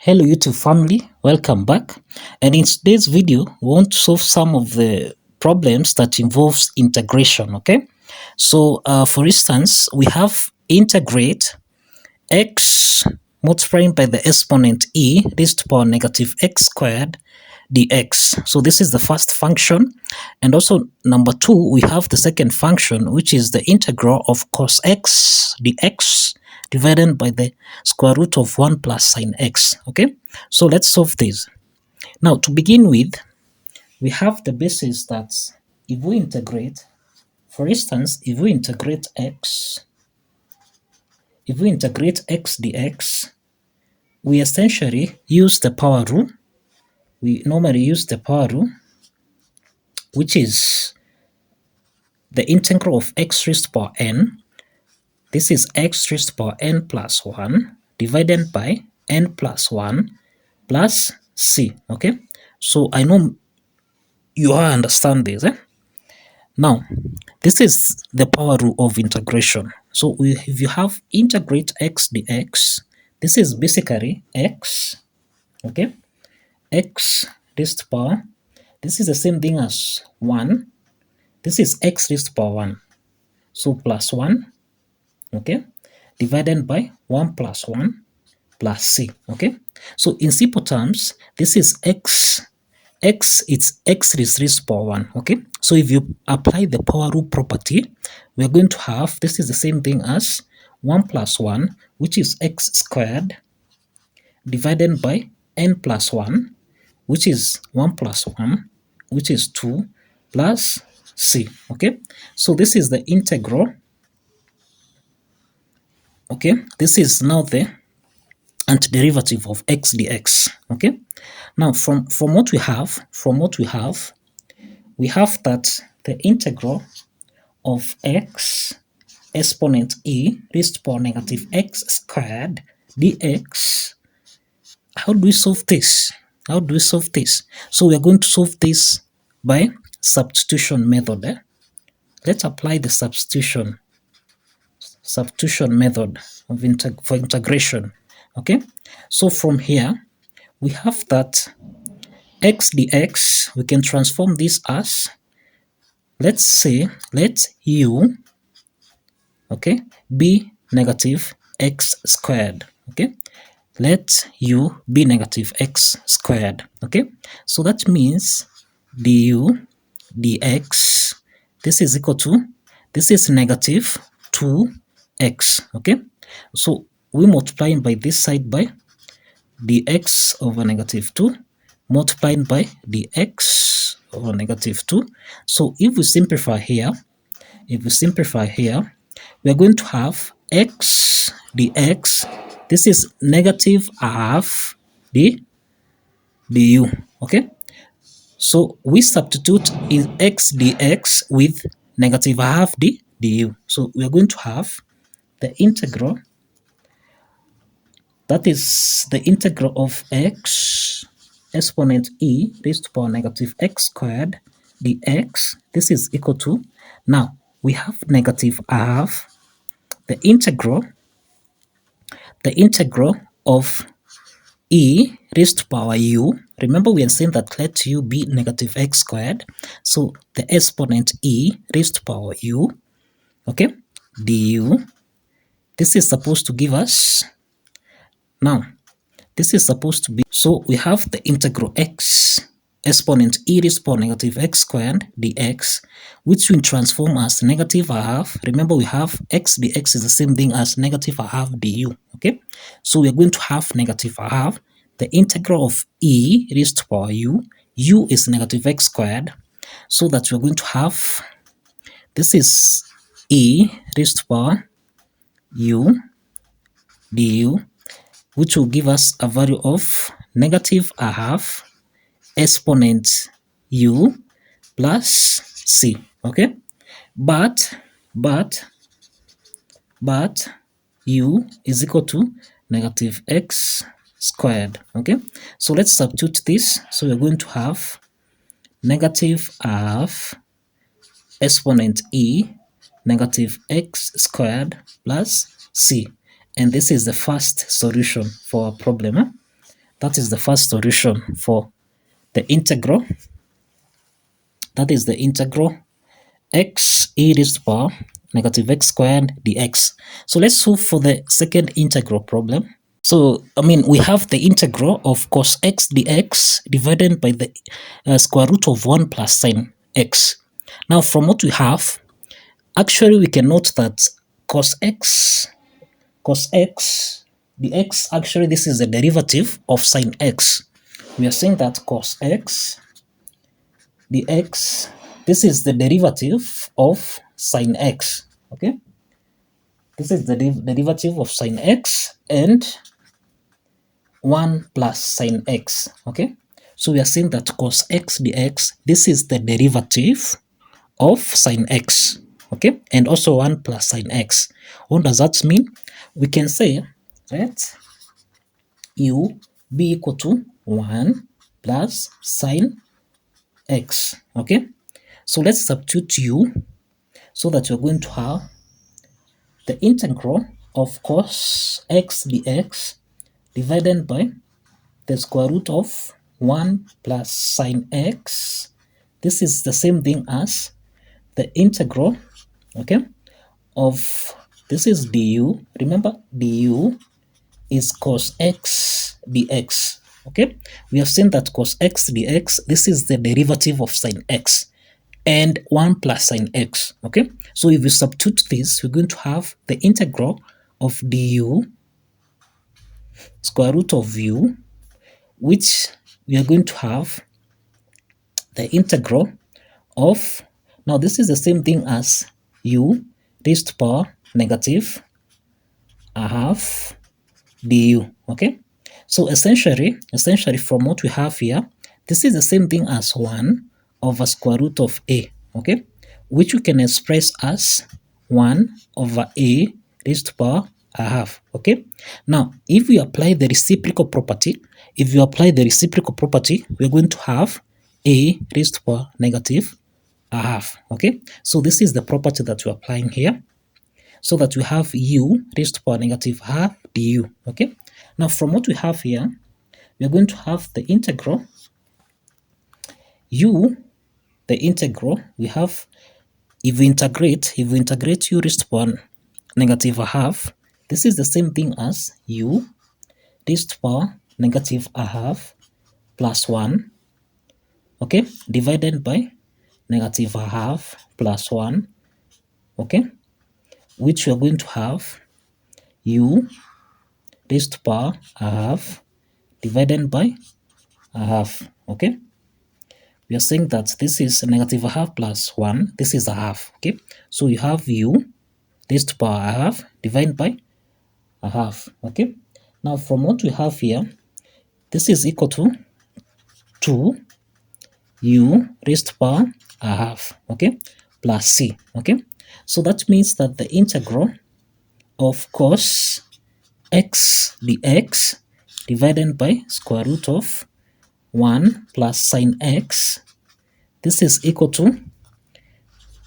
Hello YouTube family, welcome back. And in today's video, we want to solve some of the problems that involves integration, okay? So for instance, we have integrate x multiplying by the exponent e raised to the power negative x squared dx. So this is the first function. And also number two, we have the second function, which is the integral of cos x dx divided by the square root of 1 plus sine x. Okay, so let's solve this. Now, to begin with, we have the basis that if we integrate, for instance, if we integrate x dx, we essentially use the power rule. We normally use the power rule, which is the integral of x raised to the power n. This is x raised to the power n plus 1 divided by n plus 1 plus c. Okay, so I know you all understand this. Now, this is the power rule of integration. So if you have integrate x dx, this is basically x, okay, x raised to the power, this is the same thing as 1, this is x raised to the power 1, so plus 1, okay, divided by 1 plus 1 plus c, okay. So in simple terms, this is x, it's x raised to the power 1, okay. So if you apply the power rule property, we are going to have, this is the same thing as 1 plus 1, which is x squared, divided by n plus 1, which is 1 plus 1, which is 2, plus c, okay. So this is the integral. Okay, this is now the antiderivative of x dx. Okay, now from what we have, we have that the integral of x exponent e raised to the power negative x squared dx. How do we solve this? So we are going to solve this by substitution method. Let's apply the substitution method of for integration. Okay, so from here we have that x dx, we can transform this as, let's say, let u, okay, be negative x squared. Okay, let u be negative x squared. Okay, so that means du dx, this is equal to, this is negative 2x. Okay, so we multiplying by this side by dx over negative 2 multiplied by dx over negative 2. So if we simplify here, we are going to have x dx, this is negative half d du. Okay, so we substitute in x dx with negative half d du. So we are going to have the integral, that is the integral of x exponent e raised to the power negative x squared dx. This is equal to, now we have negative half the integral of e raised to the power u. Remember, we are saying that let u be negative x squared, so the exponent e raised to the power u, okay, du. This is supposed to give us, now this is supposed to be, so we have the integral x exponent e raised to the power negative x squared dx, which will transform as negative half. Remember, we have x dx is the same thing as negative half du. Okay, so we are going to have negative half the integral of e raised to the power u is negative x squared, so that we are going to have, this is e raised to the power u du, which will give us a value of negative half exponent u plus c. Okay, but u is equal to negative x squared. Okay, so let's substitute this. So we're going to have negative half exponent e negative x squared plus c, and this is the first solution for our problem. That is the first solution for the integral. That is the integral x e raised to the power negative x squared dx. So let's solve for the second integral problem. So, we have the integral of cos x dx divided by the square root of 1 plus sine x. Now, from what we have, actually we can note that cos x dx, actually this is the derivative of sine x. We are saying that cos x dx, this is the derivative of sine x, okay? This is the derivative of sine x and 1 plus sine x, okay? So we are saying that cos x dx, this is the derivative of sine x, okay? And also 1 plus sine x. What does that mean? We can say that u be equal to 1 plus sine x, okay? So let's substitute u so that we're going to have the integral of cos x dx divided by the square root of 1 plus sine x. This is the same thing as the integral, okay, of, this is du. Remember, du is cos x dx, okay? We have seen that cos x dx, this is the derivative of sine x and 1 plus sine x, okay? So if we substitute this, we're going to have the integral of du square root of u, which we are going to have the integral of, now this is the same thing as u raised to power negative a half du, okay? So essentially from what we have here, this is the same thing as 1 over square root of a, okay? Which we can express as 1 over a raised to power a half, okay? Now, if we apply the reciprocal property, we're going to have a raised to power negative a half, okay? So this is the property that we're applying here, so that we have u raised to power negative half du, okay? Now, from what we have here, we're going to have the integral u, we have, if we integrate u raised to power negative a half, this is the same thing as u raised to power negative a half plus 1, okay, divided by negative a half plus 1, okay, which we are going to have u raised to power a half divided by a half, okay? We are saying that this is a negative a half plus 1, this is a half, okay? So you have u raised to power a half divided by a half, okay? Now from what we have here, this is equal to 2 u raised to power a half, okay, plus c, okay? So that means that the integral of cos x dx divided by square root of 1 plus sine x, this is equal to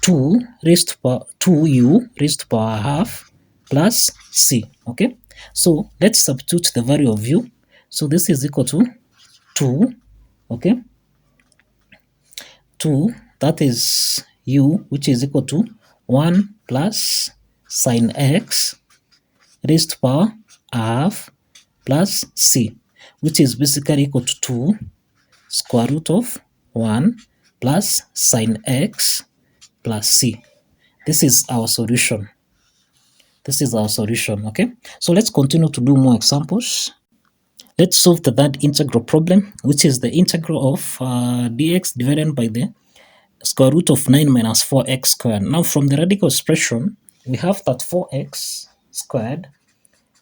2u raised to power a half plus c, okay? So let's substitute the value of u. So this is equal to 2, okay? 2, that is u, which is equal to 1 plus sine x raised to power a half plus c, which is basically equal to 2 square root of 1 plus sine x plus c. This is our solution. Okay? So let's continue to do more examples. Let's solve the third integral problem, which is the integral of dx divided by the square root of 9 minus 4x squared. Now from the radical expression, we have that 4x squared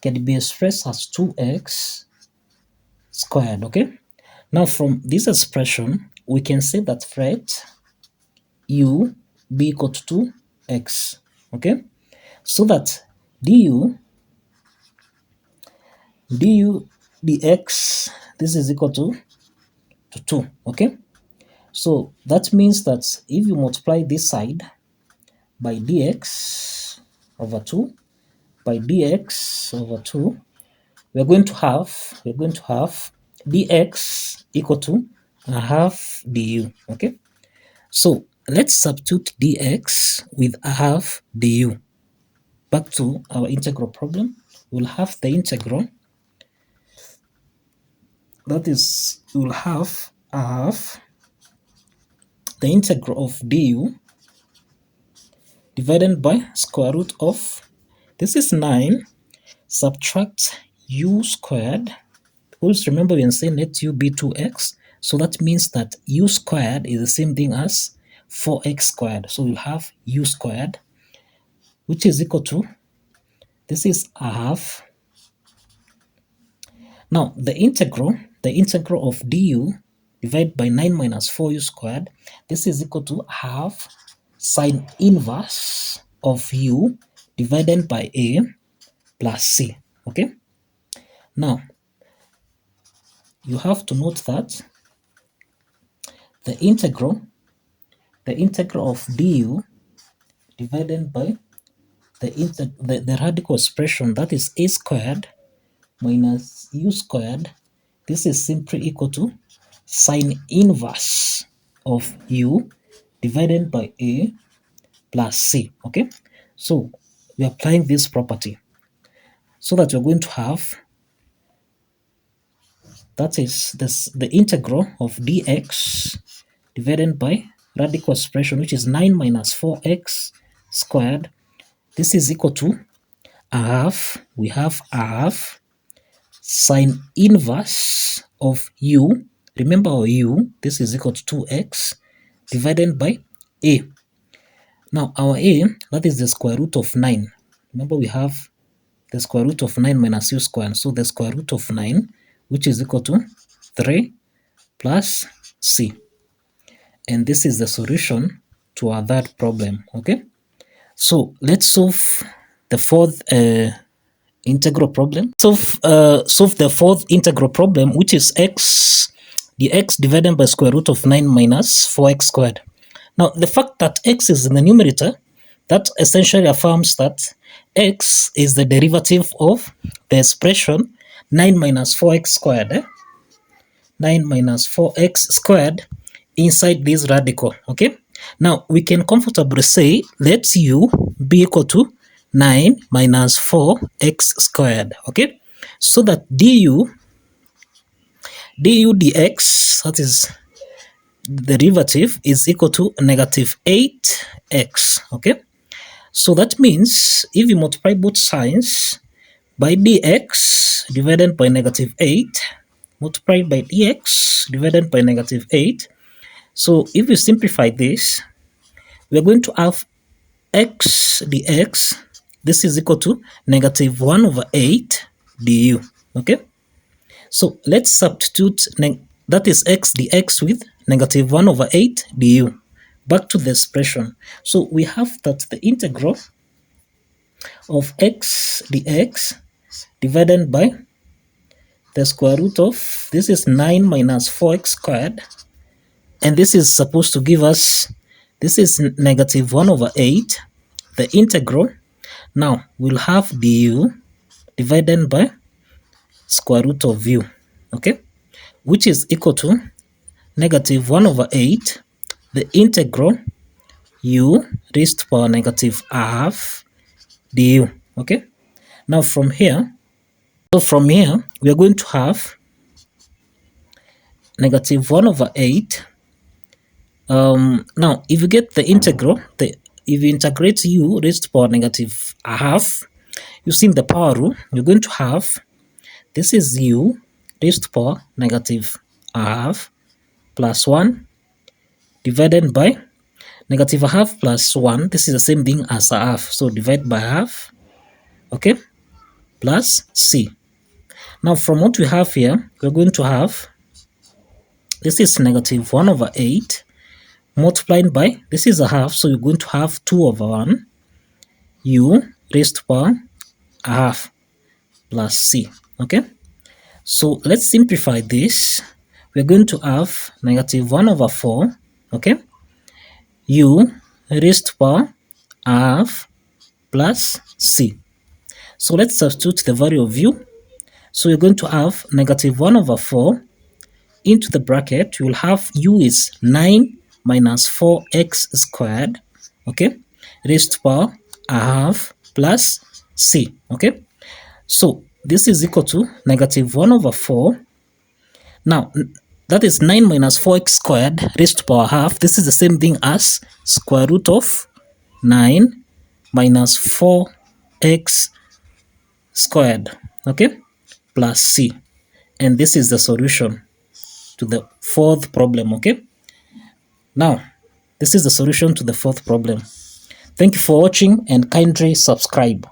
can be expressed as 2x squared, okay? Now from this expression, we can say that let u be equal to 2x, okay? So that du dx, this is equal to 2, okay? So that means that if you multiply this side by dx over 2, we're going to have dx equal to a half du. Okay, so let's substitute dx with a half du. Back to our integral problem, we'll have the integral, that is, we'll have a half the integral of du divided by square root of, this is 9, subtract u squared. Always remember when saying let u be 2x, so that means that u squared is the same thing as 4x squared. So we'll have u squared, which is equal to, this is a half. Now the integral of du divided by 9 minus 4u squared, this is equal to half sine inverse of u divided by a plus c. Okay, now you have to note that the integral of du divided by the radical expression, that is a squared minus u squared, this is simply equal to sine inverse of u divided by a plus c. Okay, so we're applying this property, so that we're going to have, that is the integral of dx divided by radical expression, which is 9 minus 4x squared, this is equal to a half, we have a half sine inverse of u, remember our u, this is equal to 2x, divided by a. Now our a, that is the square root of 9. Remember we have the square root of 9 minus u squared, so the square root of 9, which is equal to 3 plus c. And this is the solution to our third problem. Okay, so let's solve the fourth integral problem. Solve the fourth integral problem, which is dx divided by square root of 9 minus 4x squared. Now the fact that x is in the numerator, that essentially affirms that x is the derivative of the expression 9 minus 4x squared. 9 minus 4x squared inside this radical. Okay, now we can comfortably say let u be equal to 9 minus 4x squared. Okay, so that du dx, that is the derivative, is equal to negative 8x. Okay, so that means if you multiply both signs by dx divided by negative 8 multiplied by dx divided by negative 8, so if you simplify this, we are going to have x dx, this is equal to negative 1 over 8 du. Okay, so let's substitute that is x dx with negative 1 over 8 du back to the expression. So we have that the integral of x dx divided by the square root of, this is 9 minus 4x squared, and this is supposed to give us, this is negative 1 over 8, the integral. Now we'll have du divided by square root of u, okay, which is equal to negative 1 over 8, the integral u raised to power negative half du. Okay, now from here, we are going to have negative 1 over 8. Now if you get the integral, if you integrate u raised to power negative half using the power rule, you're going to have, this is u raised to power negative half plus 1 divided by negative half plus 1, this is the same thing as a half, so divide by half, okay, plus c. Now from what we have here, we're going to have, this is negative 1 over 8 multiplied by, this is a half, so you're going to have 2 over 1 u raised to power a half plus c. Okay, so let's simplify this. We're going to have negative 1 over 4, okay, u raised to power a half plus c. So let's substitute the value of u. So you're going to have negative 1 over 4 into the bracket, you will have u is 9 minus 4x squared, okay, raised to power a half plus c, okay. So this is equal to negative 1 over 4. Now, that is 9 minus 4x squared raised to power half. This is the same thing as square root of 9 minus 4x squared, okay, plus c. And this is the solution to the fourth problem, okay. Now, this is the solution to the fourth problem. Thank you for watching and kindly subscribe.